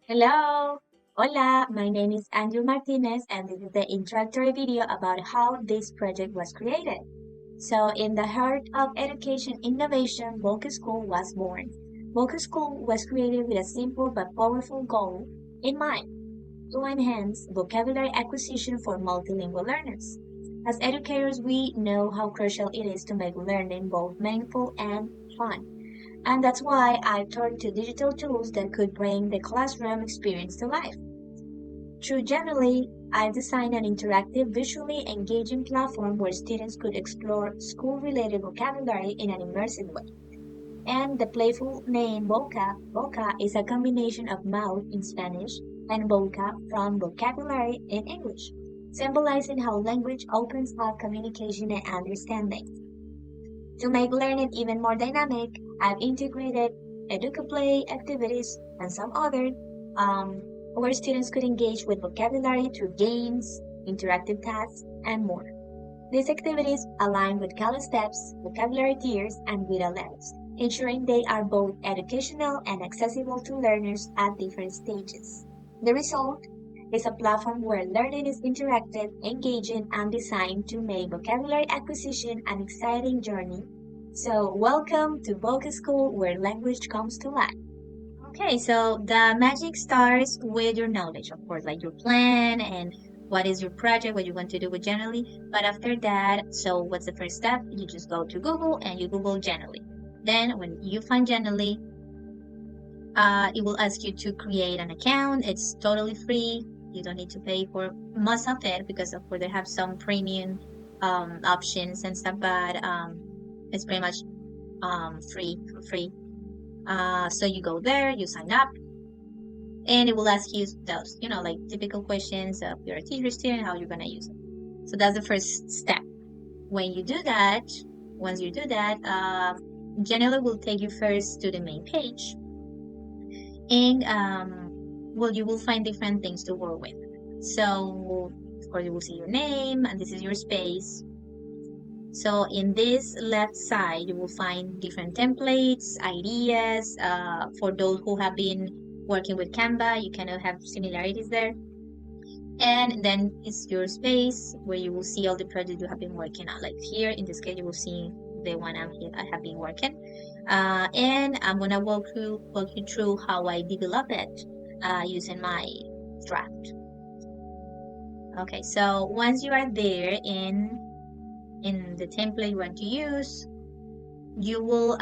Hello! Hola! My name is Andrew Martinez and this is the introductory video about how this project was created. So, in the heart of education innovation, Boca School was born. Boca School was created with a simple but powerful goal in mind to enhance vocabulary acquisition for multilingual learners. As educators, we know how crucial it is to make learning both meaningful and fun. And that's why I turned to digital tools that could bring the classroom experience to life. Through Genially, I designed an interactive, visually engaging platform where students could explore school-related vocabulary in an immersive way. And the playful name Boca is a combination of mouth in Spanish and boca from vocabulary in English, symbolizing how language opens up communication and understanding. To make learning even more dynamic, I've integrated EducaPlay activities and some other um, where students could engage with vocabulary through games, interactive tasks, and more. These activities align with Kali steps, vocabulary tiers, and Vita levels, ensuring they are both educational and accessible to learners at different stages. The result is a platform where learning is interactive, engaging, and designed to make vocabulary acquisition an exciting journey. So, welcome to Boca School, where language comes to life. Okay, so the magic starts with your knowledge, of course, like your plan and what is your project, what you want to do with Generally. But after that, so what's the first step? You just go to Google and you Google Generally. Then, when you find Generally, it will ask you to create an account. It's totally free. You don't need to pay for most of it because, of course, they have some premium options and stuff, but it's pretty much free for free. So you go there, you sign up, and it will ask you those, like typical questions of you're a teacher student, how you're gonna use it. So that's the first step. When you do that, once you do that, generally will take you first to the main page, and well, you will find different things to work with. So of course you will see your name, and this is your space. So in this left side, you will find different templates, ideas. For those who have been working with Canva, you kind of have similarities there. And then it's your space where you will see all the projects you have been working on. Like here, in this case, you will see the one I have been working. And I'm gonna walk you through how I develop it using my draft. Okay, so once you are there in the template you want to use, you will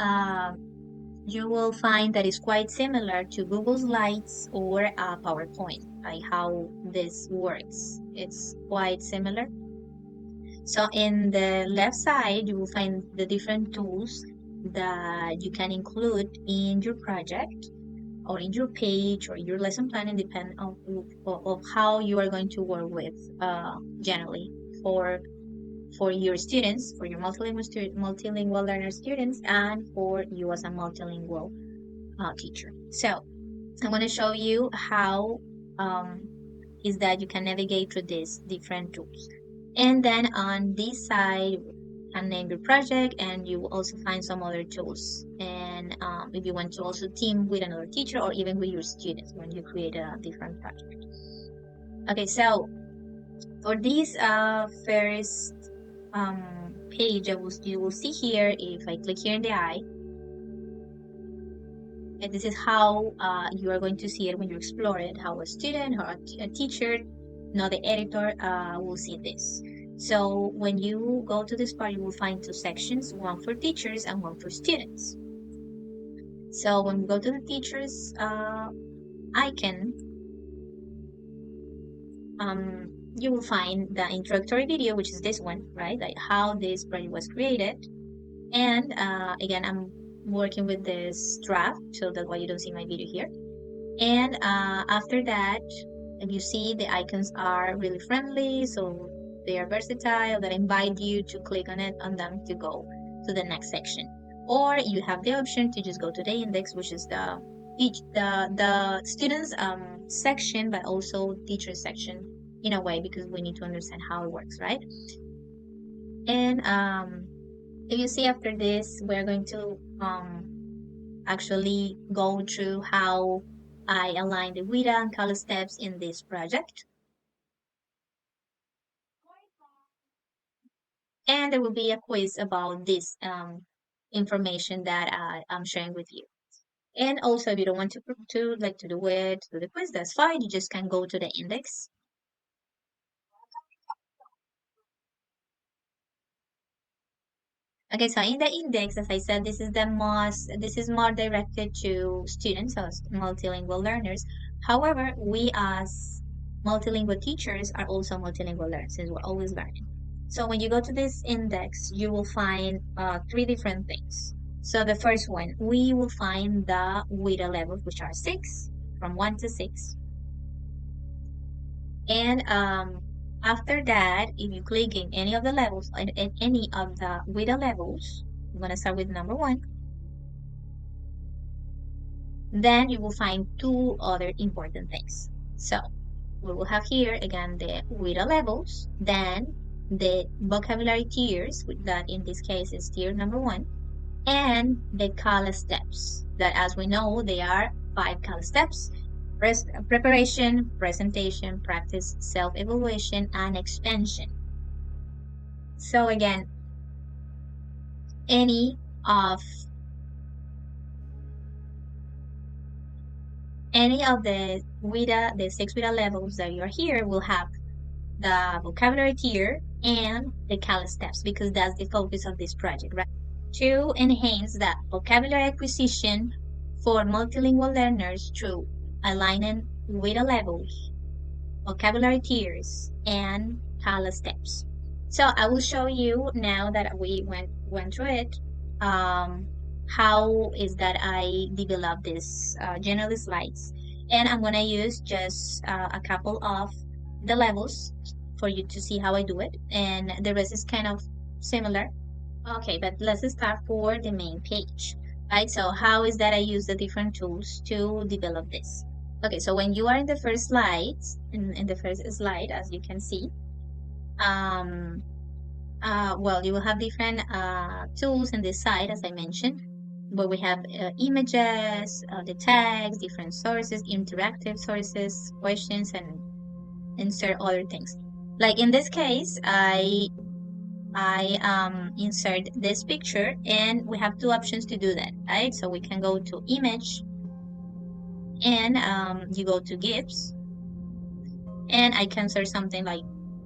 find that it's quite similar to Google Slides or PowerPoint, like how this works. It's quite similar. So in the left side, you will find the different tools that you can include in your project or in your page or your lesson planning, depending of how you are going to work with generally for your students, for your multilingual learner students, and for you as a multilingual teacher. So I'm going to show you how is that you can navigate through these different tools. And then on this side, you can name your project, and you will also find some other tools. And if you want to also team with another teacher or even with your students when you create a different project. Okay, so for this first page, you will see here, if I click here in the eye, and this is how you are going to see it when you explore it, how a student or a teacher, not the editor, will see this. So when you go to this part, you will find two sections, one for teachers and one for students. So when we go to the teachers icon, you will find the introductory video, which is this one, right? Like how this project was created. And again, I'm working with this draft, so that's why you don't see my video here. And after that, if you see, the icons are really friendly, so they are versatile, that invite you to click on them to go to the next section. Or you have the option to just go to the index, which is the students section, but also teacher section in a way, because we need to understand how it works, right? And if you see, after this, we're going to actually go through how I align the WIDA and color steps in this project. And there will be a quiz about this information that I'm sharing with you. And also, if you don't want to do it to the quiz, that's fine. You just can go to the index. Okay, so in the index, as I said, this is more directed to students, so multilingual learners. However, we as multilingual teachers are also multilingual learners, since we're always learning. So when you go to this index, you will find three different things. So the first one, we will find the WIDA levels, which are six, from 1 to 6. And after that, if you click in any of the levels, in any of the WIDA levels, I'm going to start with number 1, then you will find two other important things. So we will have here again the WIDA levels, then the vocabulary tiers, that in this case is tier number 1, and the CALA steps, that as we know, they are 5 CALA steps: preparation, presentation, practice, self-evaluation, and expansion. So again, any of the WIDA, the 6 WIDA levels that you're here will have the vocabulary tier and the CALA steps, because that's the focus of this project, right? To enhance that vocabulary acquisition for multilingual learners through aligning WIDA levels, vocabulary tiers, and CALA steps. So I will show you now that we went through it, um, how is that I develop this general slides. And I'm gonna use just a couple of the levels for you to see how I do it. And the rest is kind of similar. Okay, but let's start for the main page, right? So how is that I use the different tools to develop this? Okay, so when you are in the first slide, in the first slide, as you can see, um, well, you will have different tools in this side, as I mentioned, where we have images, the tags, different sources, interactive sources, questions, and insert other things. Like in this case, I insert this picture, and we have two options to do that, right? So we can go to image, and you go to GIFs, and I can search something like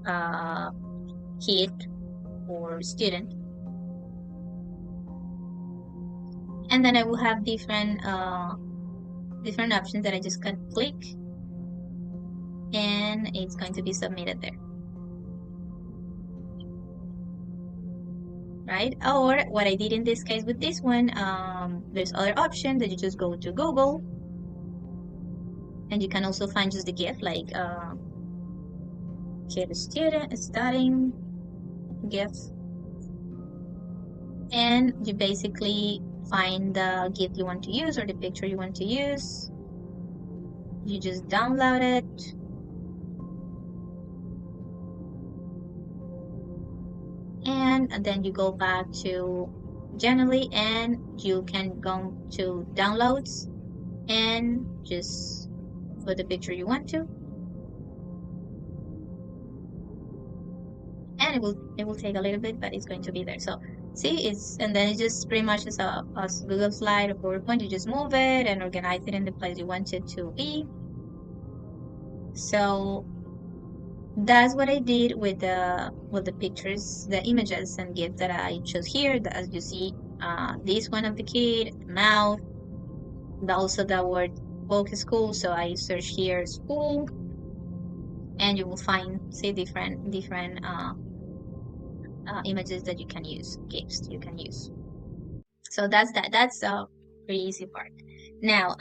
uh, kid or student, and then I will have different options that I just can click, and it's going to be submitted there, right? Or what I did in this case with this one, there's other options that you just go to Google, and you can also find just the GIF, like kid student studying GIF, and you basically find the GIF you want to use or the picture you want to use. You just download it, and then you go back to generally, and you can go to downloads and just put the picture you want to, and it will take a little bit, but it's going to be there. So see, and then it's just pretty much as a Google slide or PowerPoint. You just move it and organize it in the place you want it to be. So that's what I did with the pictures, the images and GIFs that I chose here. As you see, this one of the kid, mouth, also the word Boca school. So I search here school, and you will find different images that you can use, GIFs you can use. So that's that. That's the pretty easy part. Now,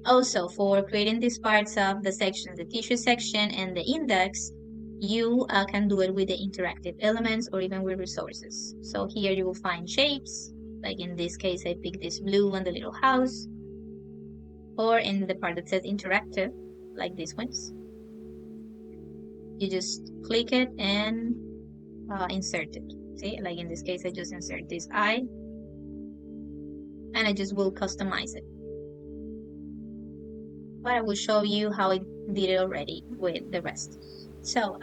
also for creating these parts of the section, the tissue section and the index, you can do it with the interactive elements or even with resources. So here you will find shapes, like in this case, I picked this blue and the little house, or in the part that says interactive, like these ones. You just click it and insert it. See, like in this case, I just insert this eye, and I just will customize it. but I will show you how I did it already with the rest. So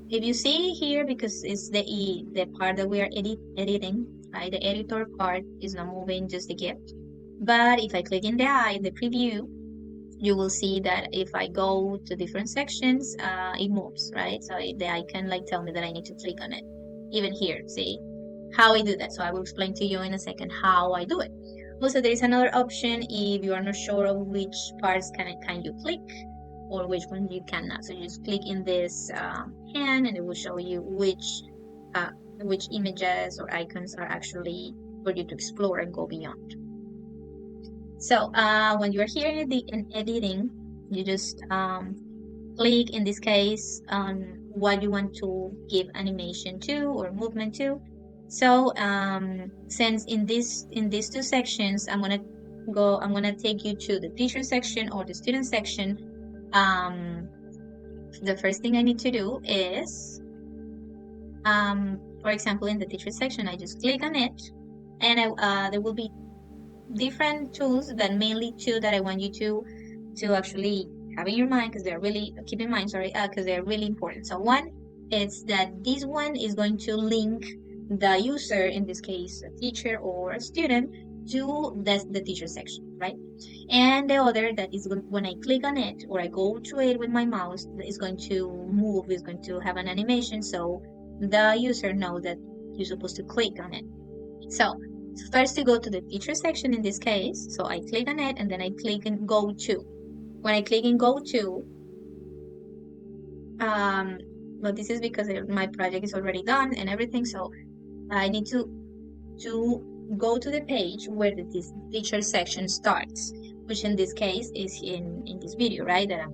if you see here, because it's the part that we are editing, right? The editor part is not moving, just the gift. But if I click in the eye, the preview, you will see that if I go to different sections, it moves, right? So the icon like tell me that I need to click on it. Even here, see how I do that. So I will explain to you in a second how I do it. Also, there is another option if you are not sure of which parts can you click or which one you cannot. So you just click in this hand and it will show you which images or icons are actually for you to explore and go beyond. So when you're here in editing, you just click in this case on what you want to give animation to or movement to. So since in these two sections, I'm gonna take you to the teacher section or the student section. The first thing I need to do is, for example, in the teacher section, I just click on it, and there will be different tools, but mainly two that I want you to actually have in your mind because they're really keep in mind, sorry, because they're really important. So one is that this one is going to link the user, in this case a teacher or a student, to the teacher section, right? And the other that is when I click on it or I go to it with my mouse, is going to move, is going to have an animation, so the user know that you're supposed to click on it. So first to go to the teacher section in this case, so I click on it and then I click in go to. When I click in go to, well, this is because my project is already done and everything, so I need to go to the page where this teacher section starts, which in this case is in this video, right, that I'm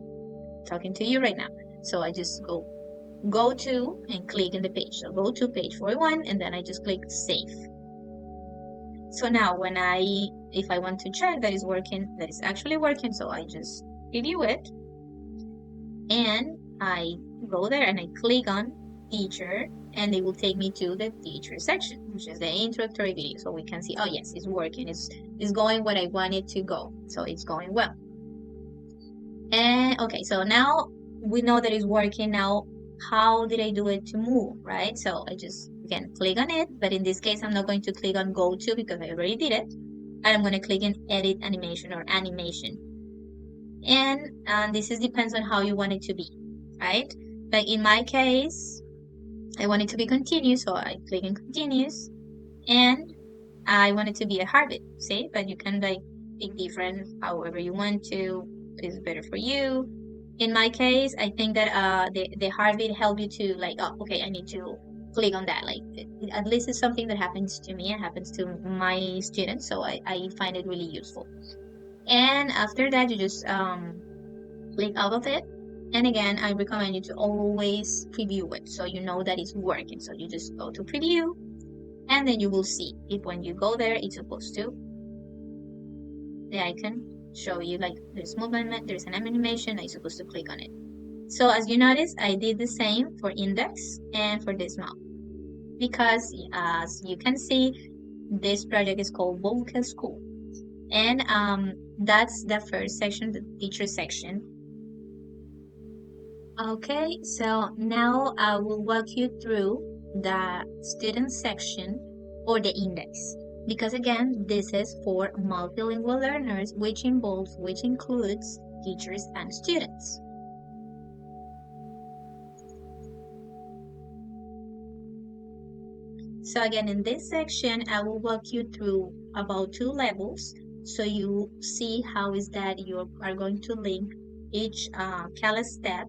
talking to you right now. So I just go to and click in the page. So go to page 41 and then I just click save. So now if I want to check that is working, that is actually working, so I just preview it and I go there and I click on teacher and it will take me to the teacher section, which is the introductory video. So we can see, oh yes, it's working. It's going where I want it to go. So it's going well. And okay, so now we know that it's working. Now, how did I do it to move, right? So I just, again, click on it, but in this case, I'm not going to click on go to because I already did it. I'm going to click in edit animation or animation. And this depends on how you want it to be, right? Like in my case, I want it to be continuous, so I click in continuous, and I want it to be a heartbeat, see? But you can like pick different, however you want to, is better for you. In my case, I think that the heartbeat help you to like, oh, okay, I need to click on that. Like at least it's something that happens to me and happens to my students, so I find it really useful. And after that, you just click out of it. And again, I recommend you to always preview it so you know that it's working. So you just go to preview and then you will see if when you go there, it's supposed to, the icon show you like there's movement, there's an animation, I'm supposed to click on it. So as you notice, I did the same for index and for this map because as you can see, this project is called Boca School. And that's the first section, the teacher section. Okay, so now I will walk you through the student section or the index. Because again, this is for multilingual learners, which includes teachers and students. So again, in this section, I will walk you through about 2 levels. So you see how is that you are going to link each CALA step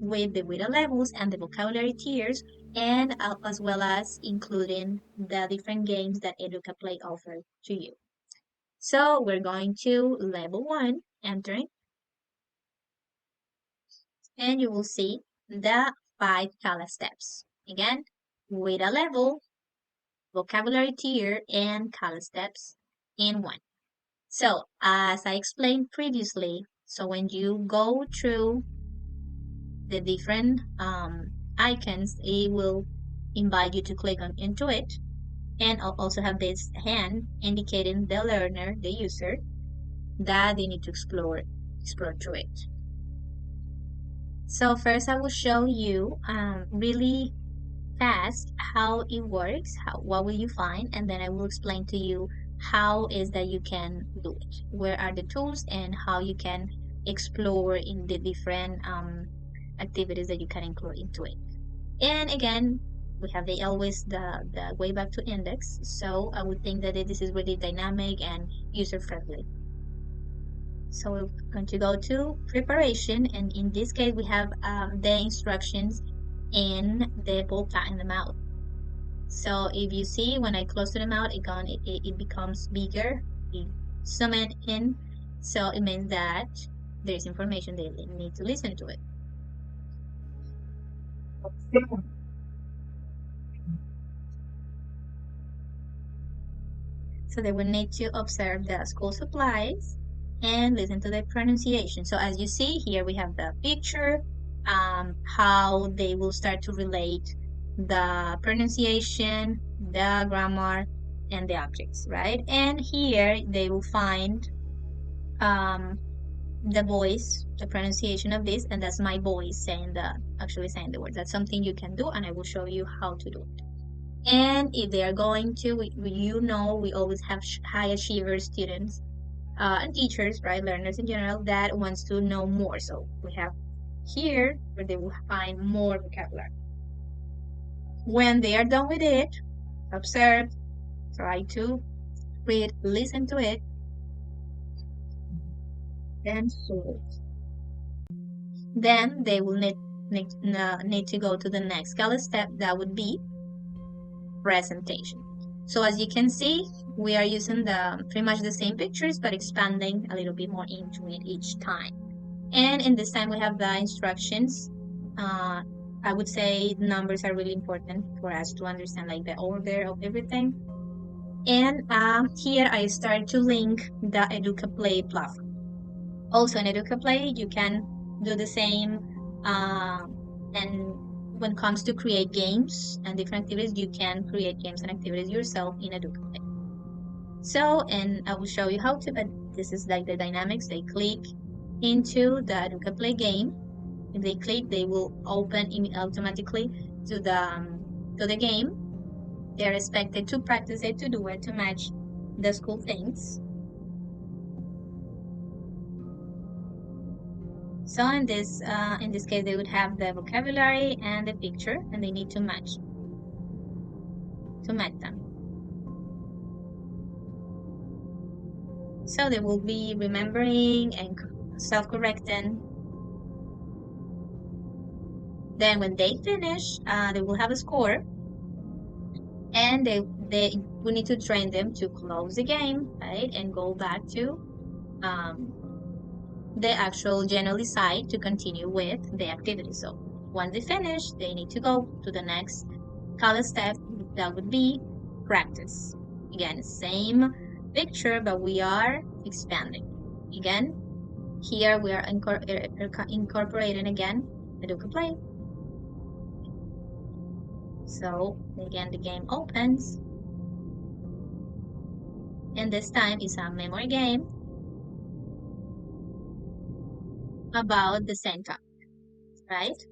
with the WIDA levels and the vocabulary tiers, and as well as including the different games that Educa Play offers to you. So we're going to level 1, entering, and you will see the 5 CALA steps. Again, WIDA level, vocabulary tier, and CALA steps in one. So as I explained previously, so when you go through the different icons, it will invite you to click into it, and I'll also have this hand indicating the learner, the user, that they need to explore explore through it. So first I will show you really fast how it works, what will you find, and then I will explain to you how is that you can do it, where are the tools, and how you can explore in the different activities that you can include into it. And again, we have always the way back to index, so I would think that this is really dynamic and user friendly. So we're going to go to preparation, and in this case we have the instructions in the Boca in the mouth. So if you see when I close to the mouth, it becomes bigger. We zoom it in, so it means that there's information they need to listen to it. So they will need to observe the school supplies and listen to the pronunciation. So as you see here, we have the picture, how they will start to relate the pronunciation, the grammar, and the objects, right? And here they will find um, the voice, the pronunciation of this, and that's my voice actually saying the words. That's something you can do, and I will show you how to do it. And if they are going to, we always have high achiever students and teachers, right, learners in general, that wants to know more. So we have here where they will find more vocabulary. When they are done with it, observe, try to read, listen to it, and solve. Then they will need to go to the next step, that would be presentation. So as you can see, we are using pretty much the same pictures, but expanding a little bit more into it each time. And in this time we have the instructions. I would say numbers are really important for us to understand like the order of everything. And here I start to link the Educa Play platform. Also in Educa Play, you can do the same. And when it comes to create games and different activities, you can create games and activities yourself in Educa Play. So, and I will show you how to, but this is like the dynamics. They click into the Educa Play game. If they click, they will open automatically to the game. They're expected to practice it, to do it, to match the school things. So in this case, they would have the vocabulary and the picture, and they need to match them. So they will be remembering and self-correcting. Then when they finish, they will have a score, and we need to train them to close the game, right, and go back to the actual generally site to continue with the activity. So once they finish, they need to go to the next step, that would be practice. Again, same picture, but we are expanding. Again, here we are incorporating again Educa Play. So again, the game opens, and this time is a memory game about the same topic, right?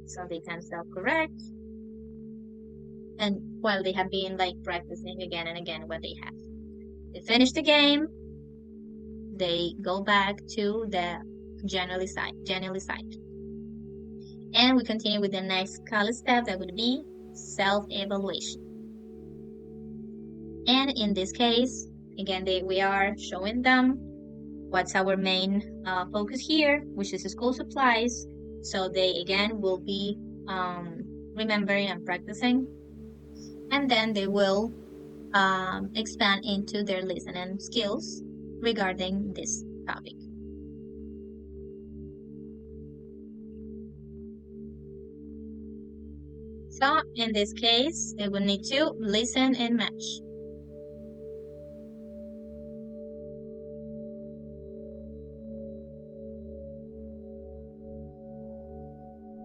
So they can self-correct, and while they have been like practicing again and again what they have. They finish the game, they go back to the generally site. And we continue with the next step, that would be self-evaluation. And in this case, again, we are showing them what's our main focus here, which is school supplies. So they again will be remembering and practicing, and then they will expand into their listening skills regarding this topic. So in this case, they will need to listen and match.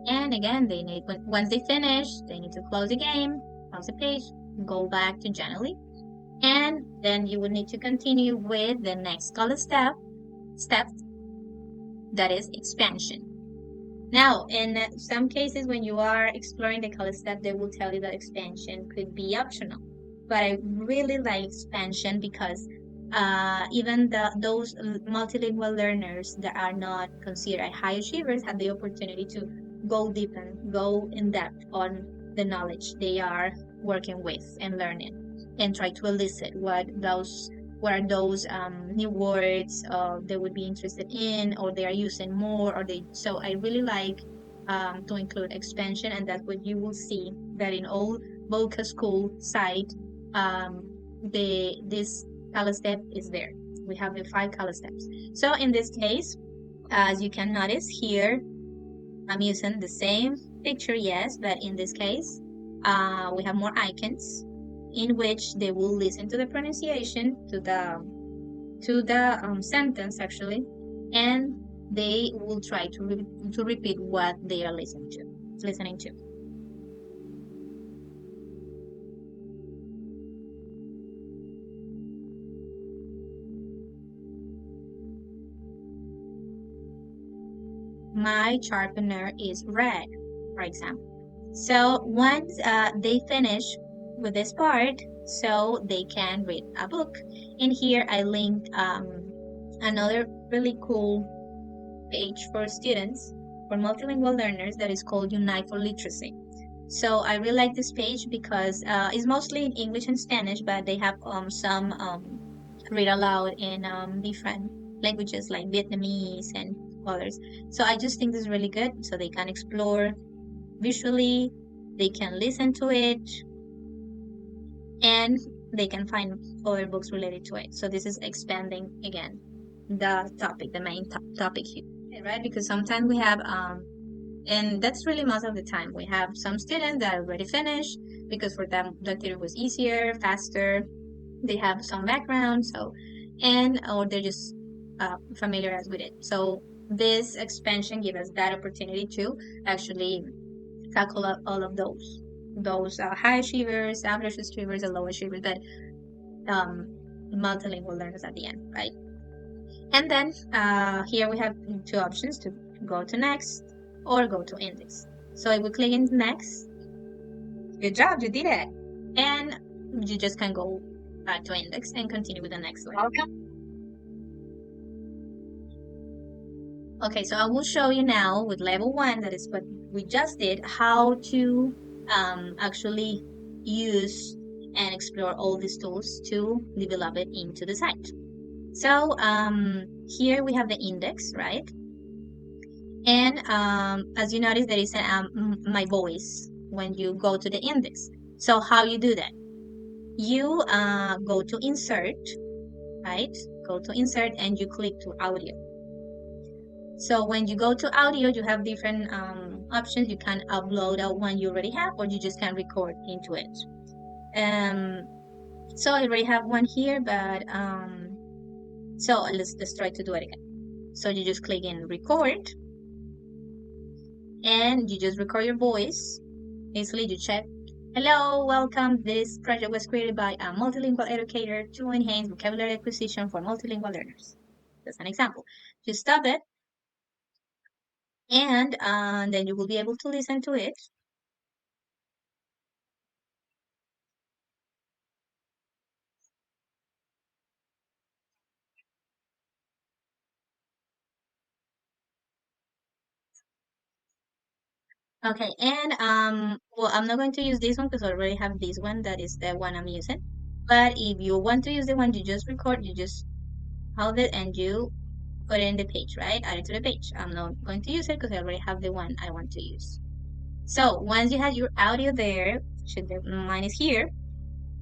And again, once they finish, they need to close the game, close the page, go back to generally. And then you will need to continue with the next step, step, that is expansion. Now, in some cases, when you are exploring the color step, they will tell you that expansion could be optional. But I really like expansion because even those multilingual learners that are not considered high achievers have the opportunity to go deep and go in depth on the knowledge they are working with and learning, and try to elicit what are those new words they would be interested in, or they are using more, or they. So I really like to include expansion, and that's what you will see that in all Boca school site, this color step is there. We have the 5 color steps. So in this case, as you can notice here, I'm using the same picture, yes, but in this case, we have more icons in which they will listen to the pronunciation, to the sentence actually, and they will try to repeat what they are listening to. My sharpener is red, for example. So once they finish with this part, so they can read a book. In here, I linked another really cool page for students, for multilingual learners, that is called Unite for Literacy. So I really like this page because it's mostly in English and Spanish, but they have some read aloud in different languages like Vietnamese and others. So I just think this is really good. So they can explore visually, they can listen to it, and they can find other books related to it. So this is expanding again the topic, the main topic here, right? Because sometimes we have and that's really most of the time we have some students that already finished because for them the theory was easier, faster, they have some background, so, and or they're just familiarized with it. So this expansion gives us that opportunity to actually tackle all of those high achievers, average achievers, and low achievers, but multilingual learners at the end, right? And then here we have 2 options to go to next or go to index. So if we click into next, good job, you did it. And you just can go back to index and continue with the next one. Okay, so I will show you now with level 1, that is what we just did, how to actually use and explore all these tools to develop it into the site. So here we have the index, right? And as you notice, there is my voice when you go to the index. So how you do that? You go to insert, right? Go to insert and you click to audio. So when you go to audio, you have different options. You can upload a one you already have, or you just can record into it. So I already have one here, but so let's try to do it again. So you just click in record, and you just record your voice. Basically, you check, hello, welcome. This project was created by a multilingual educator to enhance vocabulary acquisition for multilingual learners. That's an example. Just stop it, and then you will be able to listen to it. Okay, and well, I'm not going to use this one because I already have this one. That is the one I'm using. But if you want to use the one you just record, you just hold it and you put it in the page, right? Add it to the page. I'm not going to use it because I already have the one I want to use. So once you have your audio there, mine is here.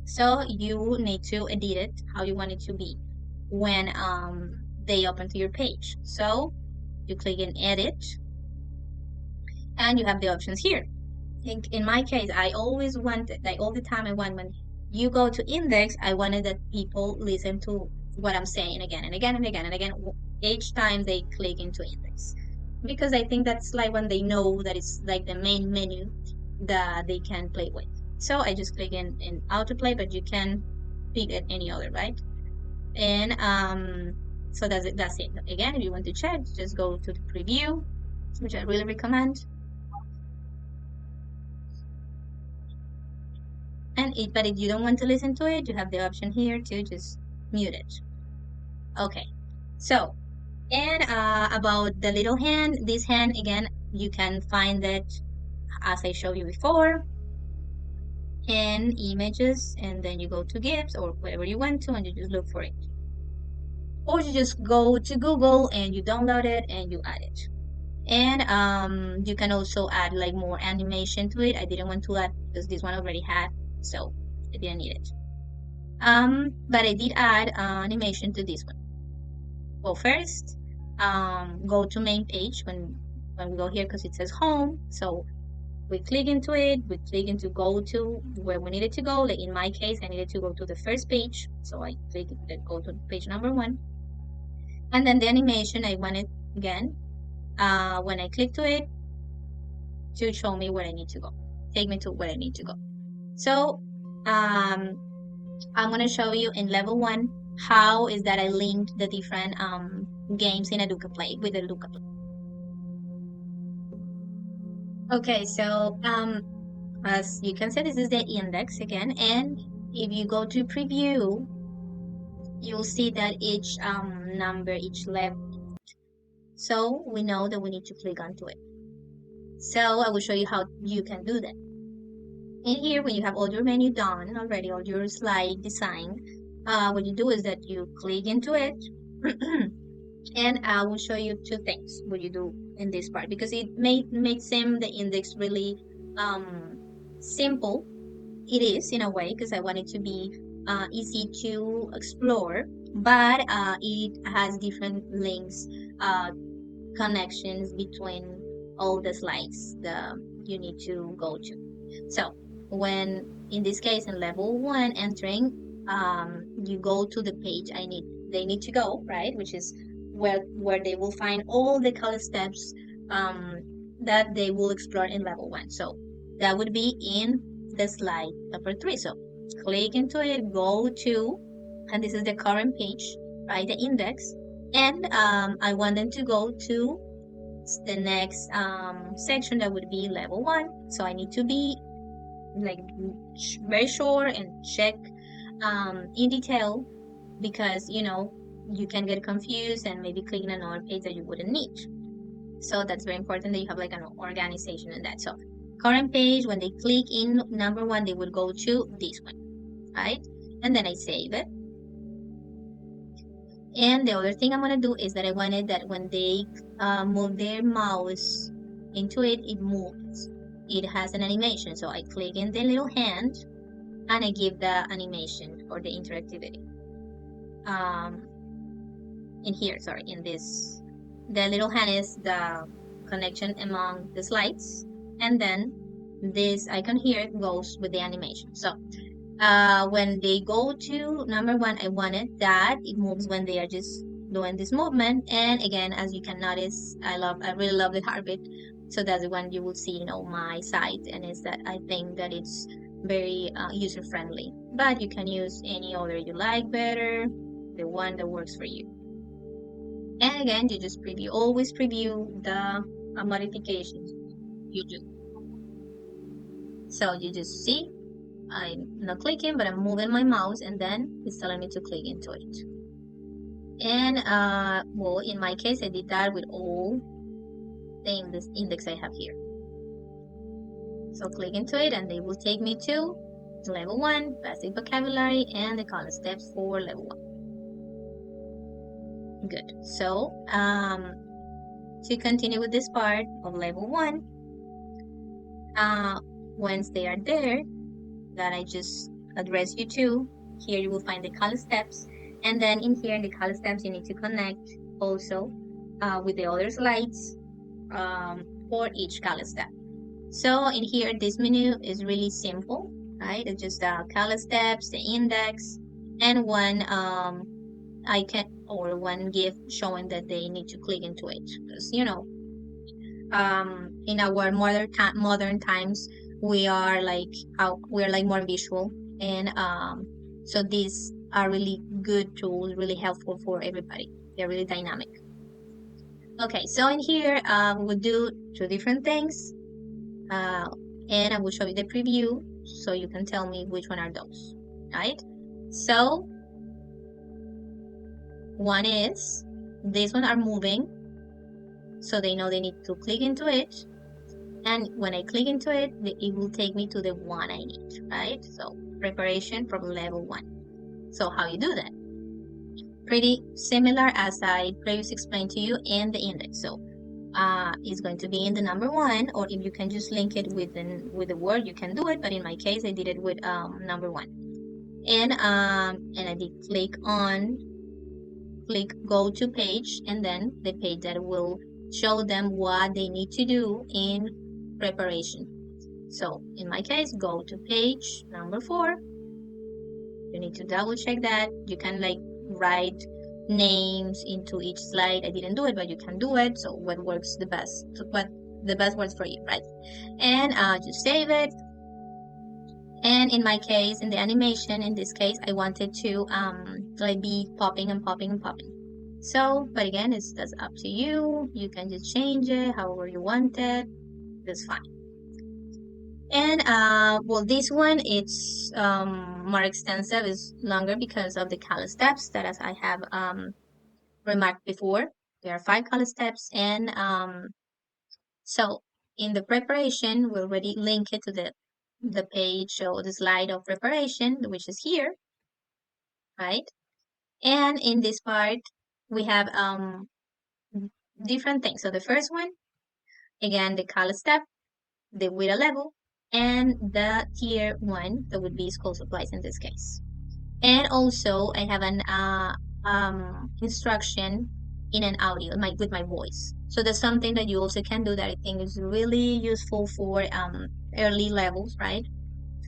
So you need to edit it how you want it to be when they open to your page. So you click in edit, and you have the options here. In my case, I always wanted, like all the time, I want when you go to index, I wanted that people listen to what I'm saying again and again and again and again each time they click into index, because I think that's like when they know that it's like the main menu that they can play with. So I just click in autoplay, but you can pick at any other, right? And So that's it. That's it. Again, if you want to check, just go to the preview, which I really recommend. But if you don't want to listen to it, you have the option here to just mute it. Okay. So, and about the little hand, this hand again, you can find it as I showed you before in images, and then you go to GIFs or whatever you want to, and you just look for it. Or you just go to Google and you download it and you add it. And you can also add like more animation to it. I didn't want to add because this one already had, so I didn't need it. But I did add animation to this one. Well, first, go to main page when we go here because it says home. So we click into it, we click into go to where we needed to go. Like in my case, I needed to go to the first page. So I click go to page number 1. And then the animation, I want it again. When I click to it, to show me where I need to go. Take me to where I need to go. So I'm going to show you in level 1 how is that I linked the different games in Educa Play with Educa Play. Okay, so as you can see, this is the index again, and if you go to preview, you'll see that each number, each level. So we know that we need to click onto it. So I will show you how you can do that. In here, when you have all your menu done already, all your slide design, what you do is that you click into it, and I will show you 2 things what you do in this part because it may seem the index really simple. It is in a way because I want it to be easy to explore, but it has different links, connections between all the slides that you need to go to. So when in this case in level 1 entering, you go to the page they need to go, right, which is where they will find all the color steps that they will explore in level 1. So that would be in the slide number 3. So click into it, go to, and this is the current page, right, the index, and I want them to go to the next section that would be level 1. So I need to be like very sure and check in detail because you can get confused and maybe click on another page that you wouldn't need. So that's very important that you have like an organization in that. So current page, when they click in number 1, they will go to this one, right? And then I save it. And the other thing I'm gonna do is that I wanted that when they move their mouse into it, it moves. It has an animation. So I click in the little hand and I give the animation or the interactivity. In here, sorry, in this, the little hand is the connection among the slides, and then this icon here goes with the animation. So when they go to number 1, I wanted that it moves when they are just doing this movement. And again, as you can notice, I really love the heartbeat. So that's the one you will see in all my sites, and is that I think that it's very user friendly. But you can use any other you like better, the one that works for you. And again, you just always preview the modifications you do. So you just see, I'm not clicking, but I'm moving my mouse, and then it's telling me to click into it. And well, in my case, I did that with all the index I have here. So click into it, and they will take me to level 1, basic vocabulary, and the color steps for level 1. Good. So to continue with this part of level 1, once they are there, that I just address you to, here you will find the color steps, and then in here in the color steps you need to connect also with the other slides for each color step. So in here, this menu is really simple, right? It's just the color steps, the index, and one icon or one GIF showing that they need to click into it. Because in our modern times, we are like more visual, and so these are really good tools, really helpful for everybody. They're really dynamic. Okay, so in here, we'll do two different things. And I will show you the preview so you can tell me which one are those, right? So one is, these one are moving, so they know they need to click into it. And when I click into it, it will take me to the one I need, right? So preparation from level 1. So how you do that? Pretty similar as I previously explained to you in the index. So is going to be in the number 1, or if you can just link it with the word, you can do it. But in my case, I did it with number 1, and I did click go to page, and then the page that will show them what they need to do in preparation. So in my case, go to page number 4. You need to double check that. You can like write names into each slide. I didn't do it, but you can do it. So what works the best? What the best works for you, right? And just save it. And in my case, in the animation, in this case, I wanted to like be popping and popping and popping. So, but again, that's up to you. You can just change it however you want it. That's fine. And well, this one, it's more extensive, it's longer because of the color steps that, as I have remarked before, there are 5 color steps. And so in the preparation, we already link it to the page or the slide of preparation, which is here, right? And in this part, we have different things. So the first one, again, the color step, the width level, and the tier 1, that would be school supplies in this case. And also I have an instruction in an audio with my voice. So that's something that you also can do that I think is really useful for early levels, right?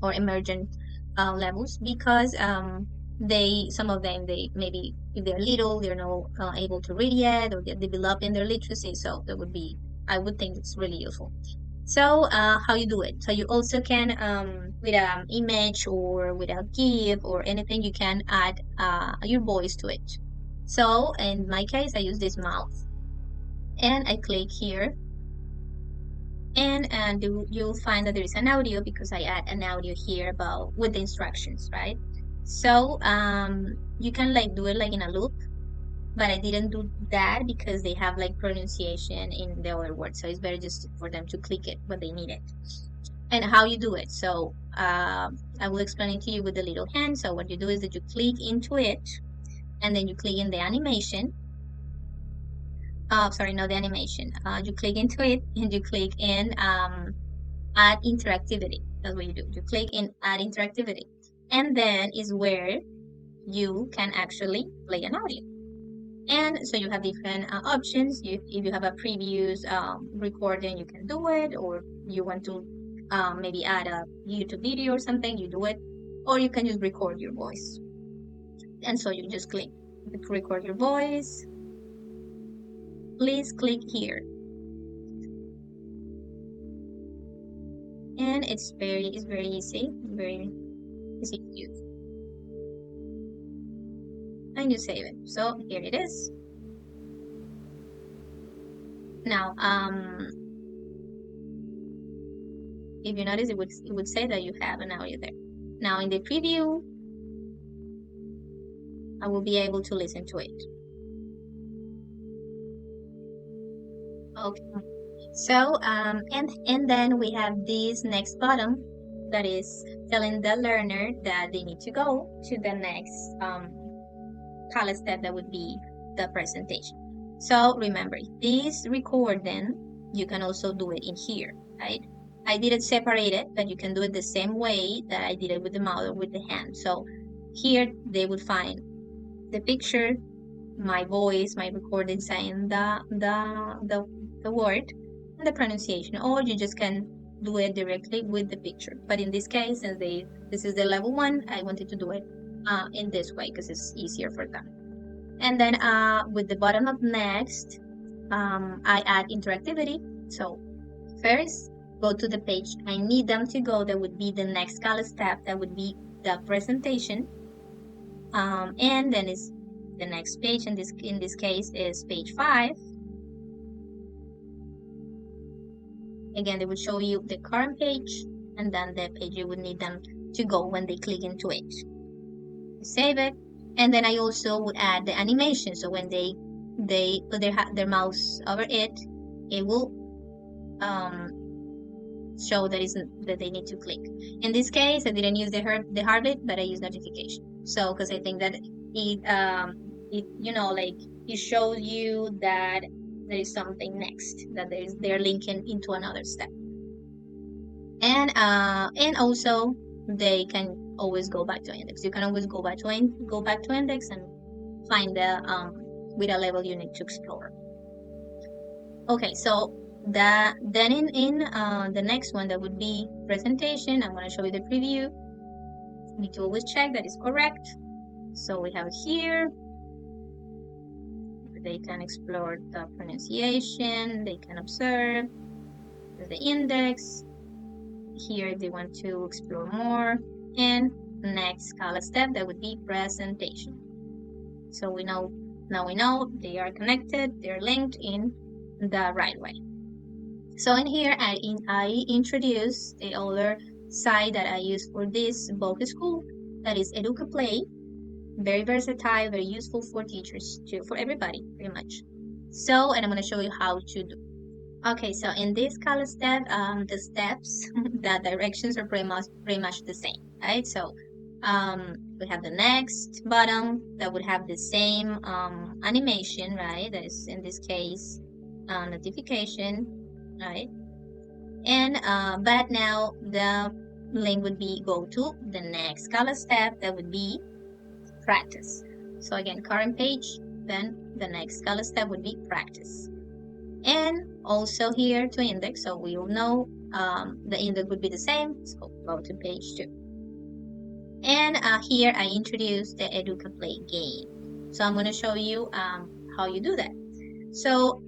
Or emergent levels, because some of them, they maybe, if they're little, they're not able to read yet, or they're developing their literacy. So that would be, I would think it's really useful. So how you do it? So you also can, with an image or with a GIF or anything, you can add your voice to it. So in my case, I use this mouse, and I click here, and you'll find that there is an audio because I add an audio here with the instructions, right? So you can like do it like in a loop, but I didn't do that because they have like pronunciation in the other words. So it's better just for them to click it when they need it. And how you do it. So I will explain it to you with the little hand. So what you do is that you click into it, and then you click in the animation. Sorry, not the animation. You click into it, and you click in add interactivity. That's what you do. You click in add interactivity. And then is where you can actually play an audio. And so you have different options. If you have a previous recording, you can do it, or you want to maybe add a YouTube video or something, you do it, or you can just record your voice. And so you just click record your voice. Please click here. And it's very easy, very easy to use. And you save it. So here it is. Now, if you notice, it would say that you have an audio there. Now in the preview, I will be able to listen to it. Okay. So and then we have this next button that is telling the learner that they need to go to the next color step, that would be the presentation. So remember, this recording, you can also do it in here, right? I did it separated, but you can do it the same way that I did it with the mouse or with the hand. So here they would find the picture, my voice, my recording saying the word, and the pronunciation, or you just can do it directly with the picture. But in this case, since this is the level 1, I wanted to do it in this way because it's easier for them. And then with the button of next, I add interactivity. So first, go to the page I need them to go. That would be the next color step. That would be the presentation. And then is The next page in this case is page 5. Again, they would show you the current page and then the page you would need them to go when they click into it. Save it, and then I also would add the animation. So when they put their mouse over it, it will show that they need to click. In this case, I didn't use the heartbeat, but I used notification. So because I think that it like it shows you that there is something next, that they're linking into another step. And also they can always go back to index. You can always go back to index and find the with a level you need to explore. Okay, so then in the next one, that would be presentation. I'm going to show you the preview. You need to always check that it's correct. So we have here, they can explore the pronunciation, they can observe the index. Here they want to explore more, and next Scala step, that would be presentation. So now we know they are connected, they're linked in the right way. So in here I introduce the other site that I use for this Boca school, that is Educa Play. Very versatile, very useful for teachers too, for everybody pretty much. So, and I'm going to show you how to do. Okay, so in this Scala step, the steps, the directions are pretty much the same, right? So we have the next button that would have the same animation, right? That is in this case notification, right? And but now the link would be go to the next Scala step, that would be practice. So again, current page, then the next Scala step would be practice. And also here to index, so we all know the index would be the same. So go to page 2. And here I introduce the Educa Play game. So I'm going to show you how you do that. So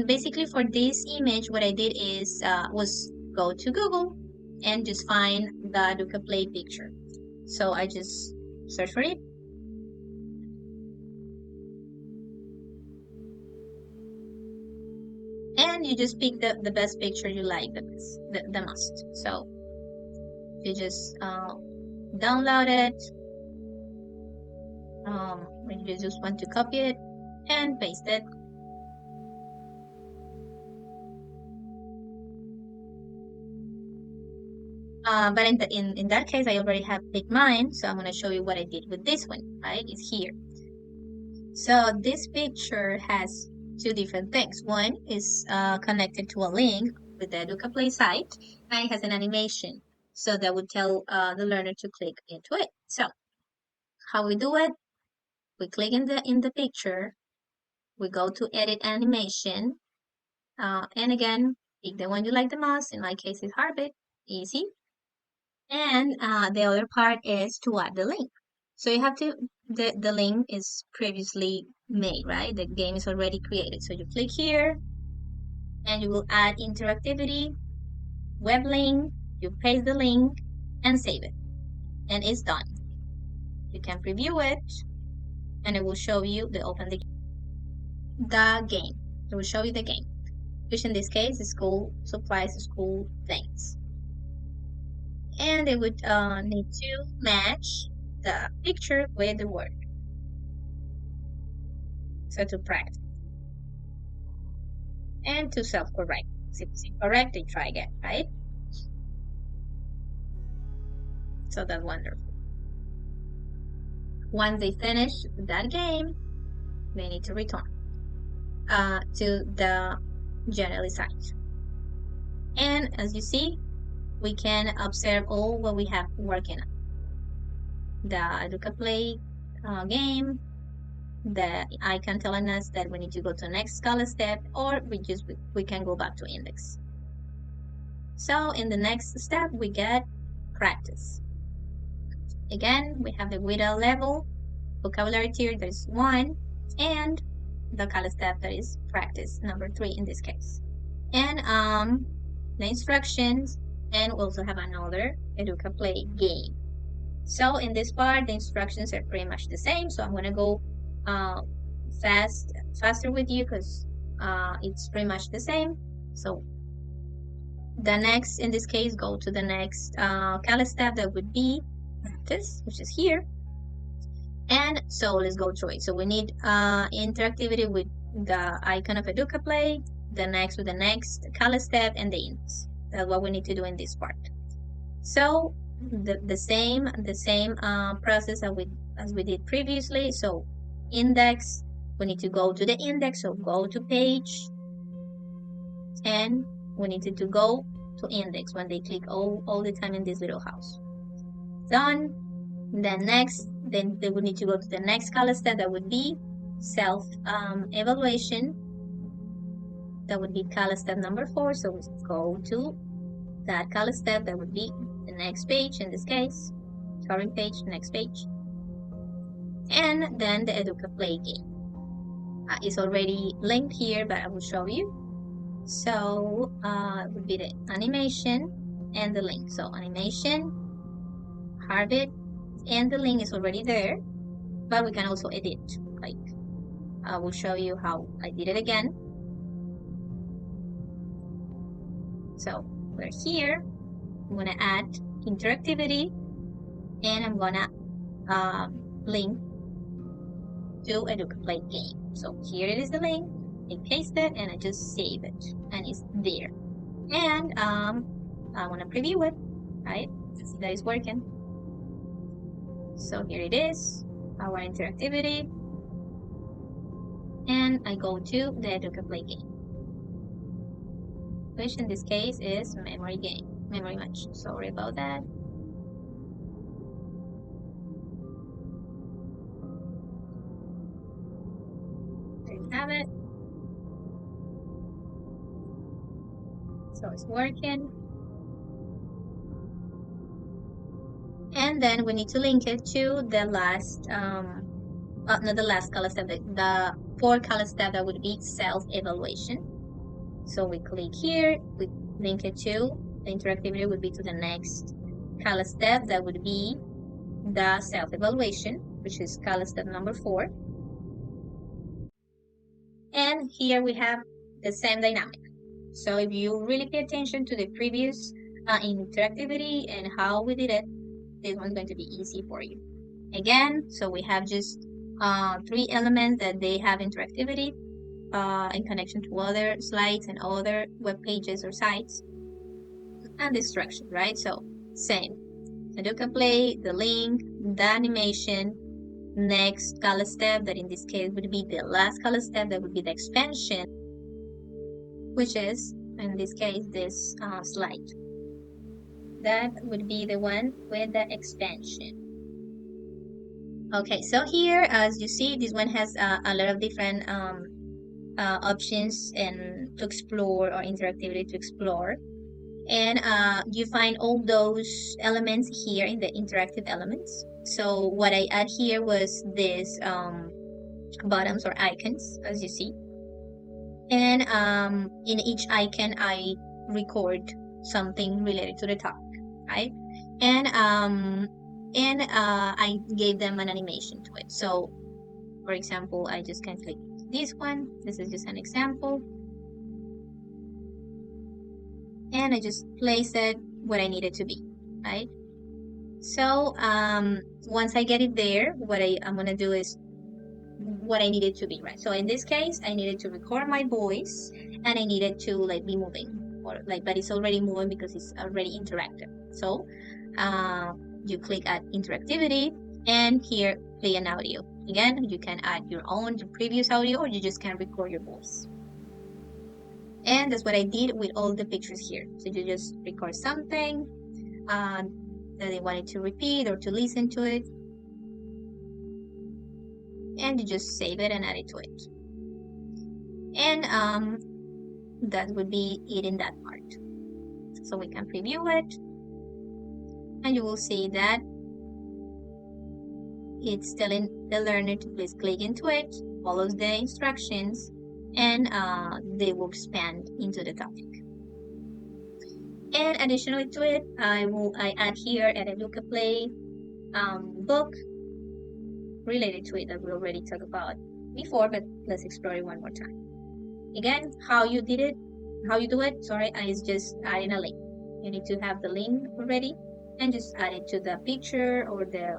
basically for this image, what I did is was go to Google and just find the Educa Play picture. So I just search for it. And you just pick the best picture you like the most. So you just download it. You just want to copy it and paste it. But in that case, I already have picked mine, so I'm going to show you what I did with this one, right? It's here. So this picture has two different things. One is connected to a link with the Educa Play site, and it has an animation. So that would tell the learner to click into it. So how we do it, we click in the picture, we go to edit animation, and again, pick the one you like the most. In my case, it's Heartbeat, easy. And the other part is to add the link. So you have to, the link is previously made, right? The game is already created. So you click here and you will add interactivity, web link, you paste the link and save it. And it's done. You can preview it and it will show you the game. It will show you the game, which in this case is school supplies, school things. And they would need to match the picture with the word. So to practice. And to self-correct. If it's incorrect, they try again, right? So that's wonderful. Once they finish that game, they need to return to the general site. And as you see, we can observe all what we have working on. The Educa Play game, the icon telling us that we need to go to the next Scala step, or we can go back to index. So in the next step, we get practice. Again, we have the WIDA level, vocabulary tier, that is 1, and the Scala step, that is practice, number 3 in this case. And the instructions, and we also have another Educa Play game. So in this part, the instructions are pretty much the same. So I'm going to go uh, faster with you because it's pretty much the same. So the next, in this case, go to the next color step that would be this, which is here. And so let's go through it. So we need interactivity with the icon of Educa Play, the next with the next color step, and the index. That's what we need to do in this part. So the same process as we did previously. So index, we need to go to the index. So go to page, and we need to go to index when they click all the time in this little house. Done. Then next, then they would need to go to the next color step that would be self evaluation. That would be color step number 4. So we go to that color step that would be the next page in this case, current page, next page. And then the Educa Play game is already linked here, but I will show you. So it would be the animation and the link. So animation, Harvard, and the link is already there, but we can also edit. Like I will show you how I did it again. So we're here. I'm gonna add interactivity, and I'm gonna link to Educa Play game. So here it is, the link. I paste it and I just save it, and it's there. And I want to preview it, right? To see that it's working. So here it is, our interactivity, and I go to the Educa Play game, which in this case is memory match. Sorry about that. There you have it. So it's working. And then we need to link it to the last, not the last color step, the 4th color step that would be self-evaluation. So we click here, we link it to, the interactivity would be to the next color step that would be the self-evaluation, which is color step number 4. And here we have the same dynamic. So if you really pay attention to the previous interactivity and how we did it, this one's going to be easy for you. Again, so we have just 3 elements that they have interactivity in connection to other slides and other web pages or sites, and the instruction, right? So same. Educa Play, the link, the animation, next color step, that in this case would be the last color step, that would be the expansion, which is in this case this slide. That would be the one with the expansion. Okay, so here, as you see, this one has a lot of different options and to explore, or interactivity to explore. And you find all those elements here in the interactive elements. So what I add here was this buttons or icons, as you see. And in each icon, I record something related to the topic, right? And I gave them an animation to it. So, for example, I just can click this one. This is just an example. And I just place it where I need it to be, right? So once I get it there, what I'm gonna do is what I need it to be, right? So in this case, I needed to record my voice, and I needed to like be moving, or like, but it's already moving because it's already interactive. So you click add interactivity, and here play an audio. Again, you can add your previous audio, or you just can record your voice. And that's what I did with all the pictures here. So you just record something that they wanted to repeat or to listen to it, and you just save it and add it to it. And that would be it in that part. So we can preview it, and you will see that it's telling the learner to please click into it, follows the instructions, and they will expand into the topic. And additionally to it, I add here at Educa Play book, related to it that we already talked about before, but let's explore it one more time. Again, how you do it, sorry, is just adding a link. You need to have the link already and just add it to the picture or the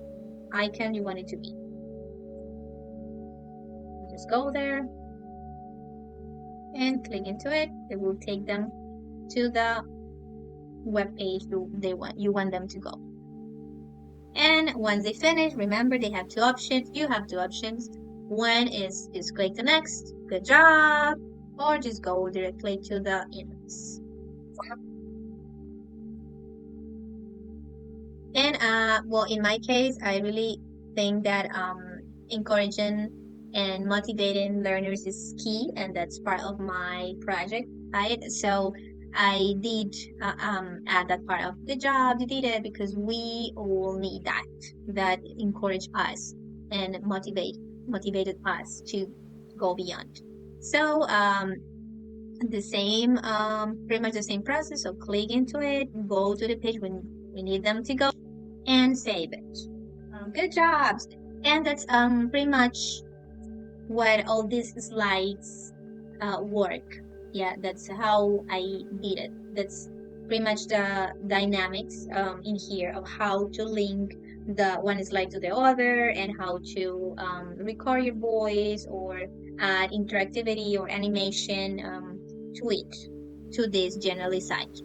icon you want it to be. Just go there and click into it. It will take them to the web page you want them to go. And once they finish, remember they have two options. You have two options. One is just click the next, good job, or just go directly to the index. And well, in my case, I really think that encouraging and motivating learners is key, and that's part of my project, right? So I did add that part of the job. You did it because we all need that encourage us and motivated us to go beyond. So the same pretty much the same process. So click into it, go to the page when we need them to go, and save it. Good jobs. And that's pretty much what all these slides work. Yeah, that's how I did it. That's pretty much the dynamics in here of how to link the one slide to the other and how to record your voice or add interactivity or animation to it, to this generally site.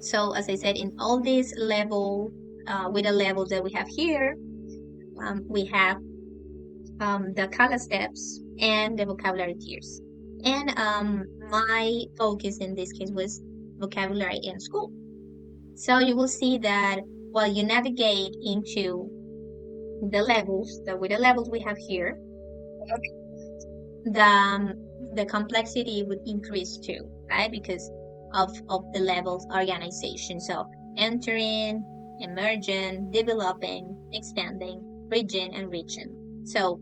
So as I said, in all these with the levels that we have here, we have the color steps and the vocabulary tiers. And my focus in this case was vocabulary in school. So you will see that while you navigate into the levels, with the levels we have here, the complexity would increase too, right? Because of the levels organization. So entering, emerging, developing, expanding, bridging, and reaching. So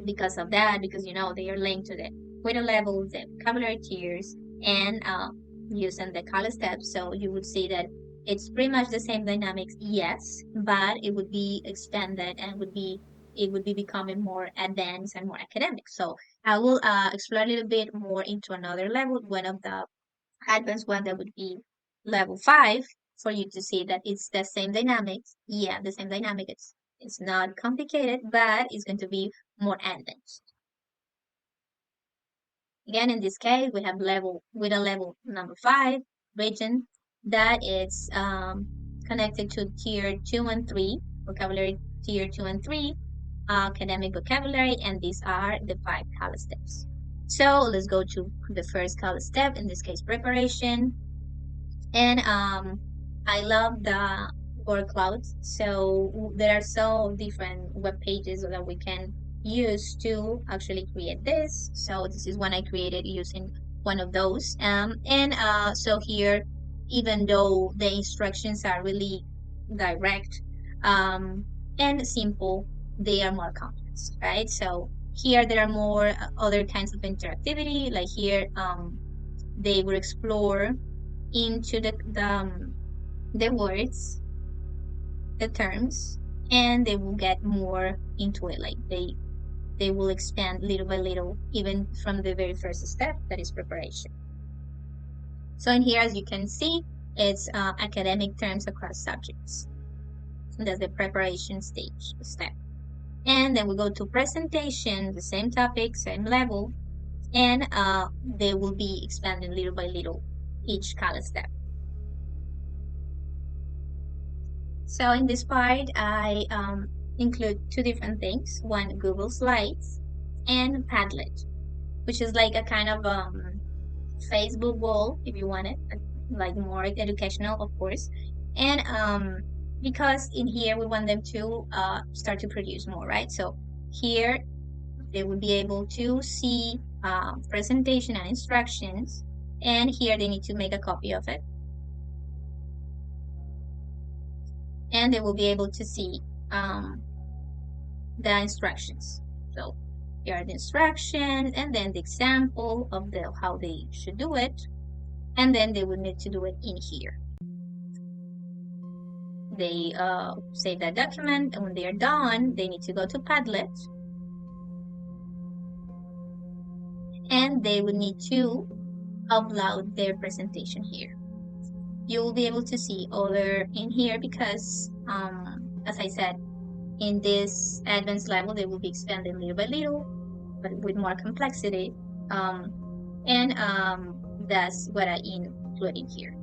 because of that, because they are linked to the with levels, the vocabulary tiers, and using the color steps. So you would see that it's pretty much the same dynamics, yes, but it would be expanded and it would be becoming more advanced and more academic. So I will explore a little bit more into another level. One of the advanced one that would be level 5 for you to see that it's the same dynamics. Yeah, the same dynamic. It's not complicated, but it's going to be more advanced. Again, in this case, we have a level number 5 region that is connected to tier 2 and 3, vocabulary tier 2 and 3, academic vocabulary, and these are the 5 color steps. So let's go to the first color step, in this case, preparation. And I love the word clouds. So there are so different web pages that we can use to actually create this. So this is one I created using one of those. So here, even though the instructions are really direct and simple, they are more complex, right? So here there are more other kinds of interactivity. Like here, they will explore into the words, the terms, and they will get more into it. Like they will expand little by little, even from the very first step, that is preparation. So in here, as you can see, it's academic terms across subjects. So that's the preparation step. And then we go to presentation, the same topic, same level, and they will be expanding little by little each color step. So in this part, I include two different things. One, Google Slides, and Padlet, which is like a kind of Facebook wall, if you want it, like more educational, of course. And because in here we want them to start to produce more, right? So here they will be able to see presentation and instructions, and here they need to make a copy of it. And they will be able to see the instructions. So here are the instructions, and then the example of how they should do it, and then they would need to do it in here. they save that document, and when they are done, they need to go to Padlet, and they will need to upload their presentation here. You will be able to see other in here because, as I said, in this advanced level, they will be expanding little by little, but with more complexity. That's what I include in here.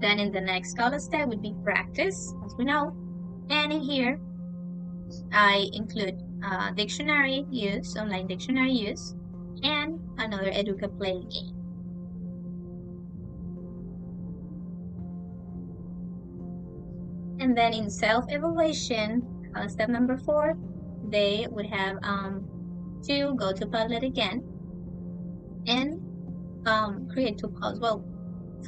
Then in the next color step would be practice, as we know. And in here, I include dictionary use, online dictionary use, and another Educa Play game. And then in self-evaluation, step number 4, they would have to go to Padlet again and create two posts. Well,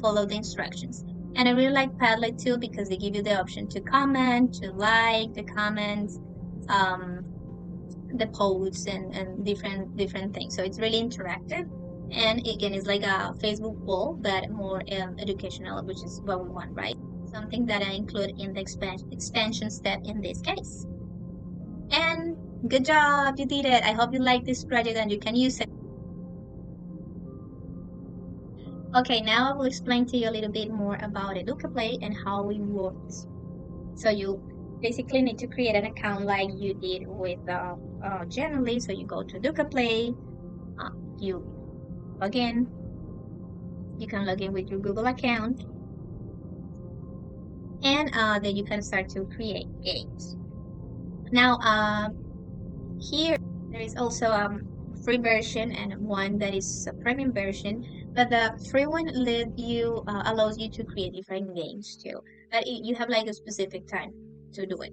follow the instructions. And I really like Padlet too because they give you the option to comment, to like the comments, the posts, and different things. So it's really interactive. And again, it's like a Facebook wall, but more educational, which is what we want, right? Something that I include in the expansion step in this case. And good job, you did it. I hope you like this project and you can use it. Okay, now I will explain to you a little bit more about Educa Play and how it works. So you basically need to create an account like you did with Generally. So you go to Educa Play, you log in. You can log in with your Google account, and then you can start to create games. Now, here there is also a free version and one that is a premium version, but the free one allows you to create different games too, but you have like a specific time to do it.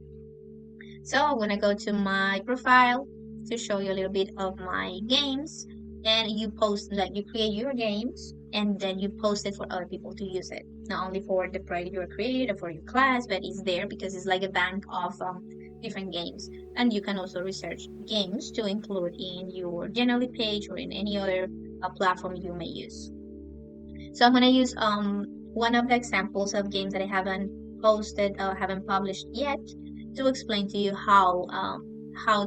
So I'm gonna go to my profile to show you a little bit of my games, and you create your games and then you post it for other people to use it, not only for the project you created or for your class, but it's there because it's like a bank of different games. And you can also research games to include in your Genially page or in any other platform you may use. So I'm gonna use one of the examples of games that I haven't posted or haven't published yet to explain to you how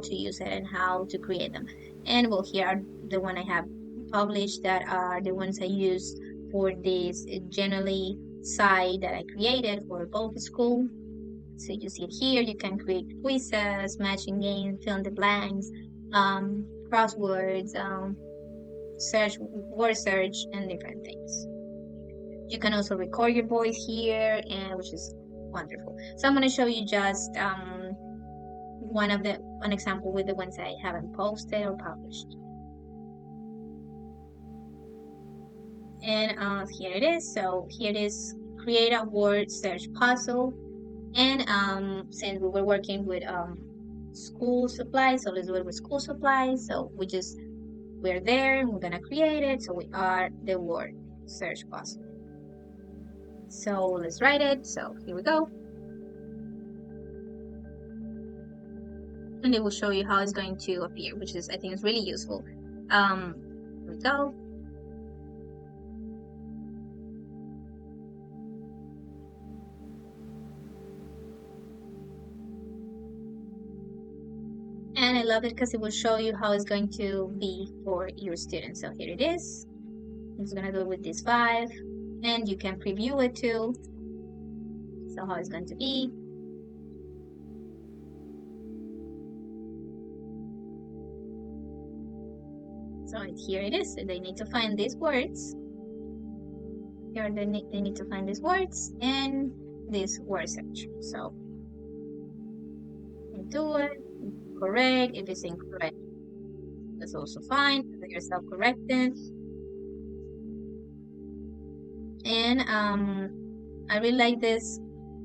to use it and how to create them. And well, here are the one I have published that are the ones I use for this Genially site that I created for Boca school. So you see it here. You can create quizzes, matching games, fill in the blanks, crosswords, word search, and different things. You can also record your voice here, and which is wonderful. So I'm going to show you just one example with the ones I haven't posted or published. And here it is. So here it is, create a word search puzzle. And since we were working with school supplies, so let's do it with school supplies. So we're there, and we're gonna create it. So we are the word search puzzle. So let's write it. So here we go. And it will show you how it's going to appear, which is, I think, is really useful. Here we go. And I love it because it will show you how it's going to be for your students. So here it is. I'm just gonna do it with these 5, and you can preview it too. So how it's going to be. So here it is. So they need to find these words. Here they need to find these words and this word search. So do it. Correct. If it's incorrect, that's also fine. You're self-corrected. And I really like this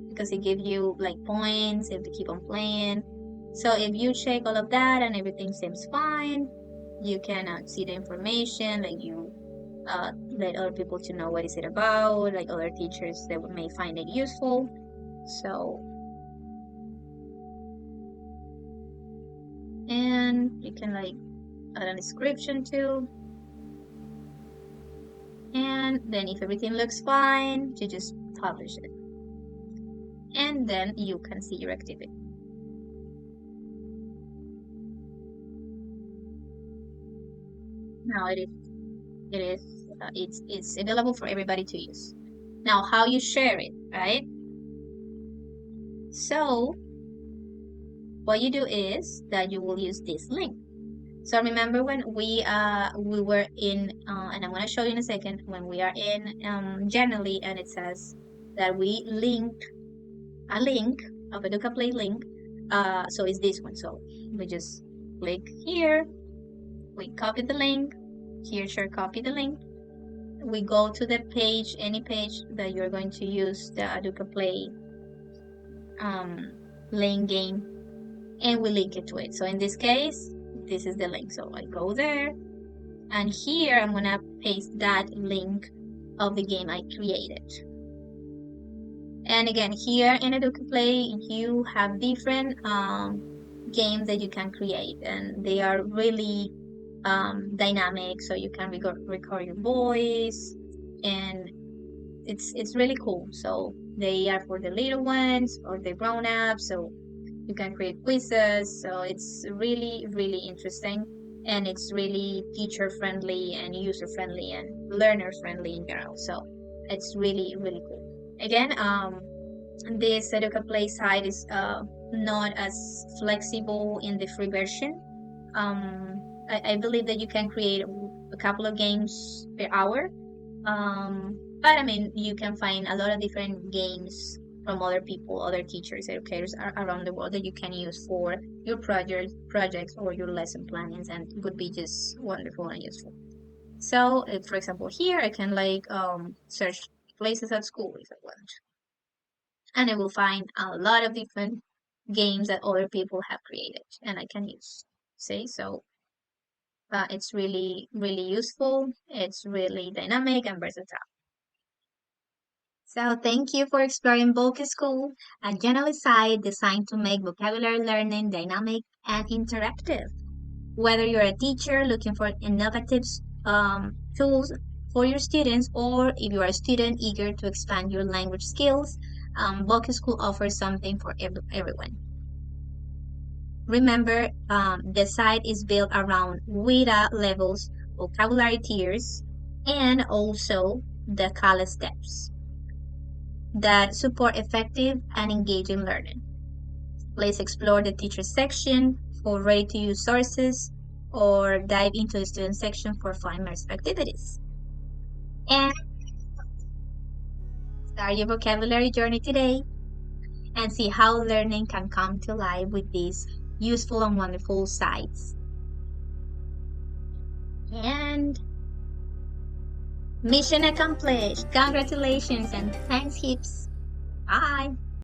because it gives you like points if you keep on playing. So if you check all of that and everything seems fine, you can see the information, like you let other people to know what is it about, like other teachers that may find it useful. So, and you can like add a description too. And then if everything looks fine, you just publish it. and then you can see your activity. Now it's available for everybody to use. Now, how you share it, right? So what you do is that you will use this link. So remember when we were in and I'm gonna show you in a second when we are in Genially, and it says that we linked a link, a Paducah Play link. So it's this one. So we just click here, we copy the link, here share copy the link. We go to the page, any page that you're going to use the Paducah Play um, playing game, and we link it to it. So in this case, this is the link. So I go there, and here I'm gonna paste that link of the game I created. And again, here in Educa Play, you have different games that you can create, and they are really dynamic. So you can record your voice, and it's really cool. So they are for the little ones or the grown ups. So you can create quizzes. So it's really, really interesting. And it's really teacher friendly and user friendly and learner friendly in general. So it's really, really cool. Again, this Educa Play site is not as flexible in the free version. I believe that you can create a couple of games per hour. But I mean, you can find a lot of different games from other people, other teachers, educators around the world that you can use for your projects or your lesson plannings, and it would be just wonderful and useful. So, for example, here I can like search places at school if I want, and I will find a lot of different games that other people have created, and I can use. See, so it's really, really useful. It's really dynamic and versatile. So thank you for exploring Boca School, a general site designed to make vocabulary learning dynamic and interactive. Whether you're a teacher looking for innovative tools for your students, or if you are a student eager to expand your language skills, Boca School offers something for everyone. Remember, the site is built around WIDA levels, vocabulary tiers, and also the CALA steps that support effective and engaging learning. Please explore the teacher section for ready-to-use sources, or dive into the student section for fun immersive activities. And start your vocabulary journey today and see how learning can come to life with these useful and wonderful sites. And mission accomplished. Congratulations and thanks heaps. Bye.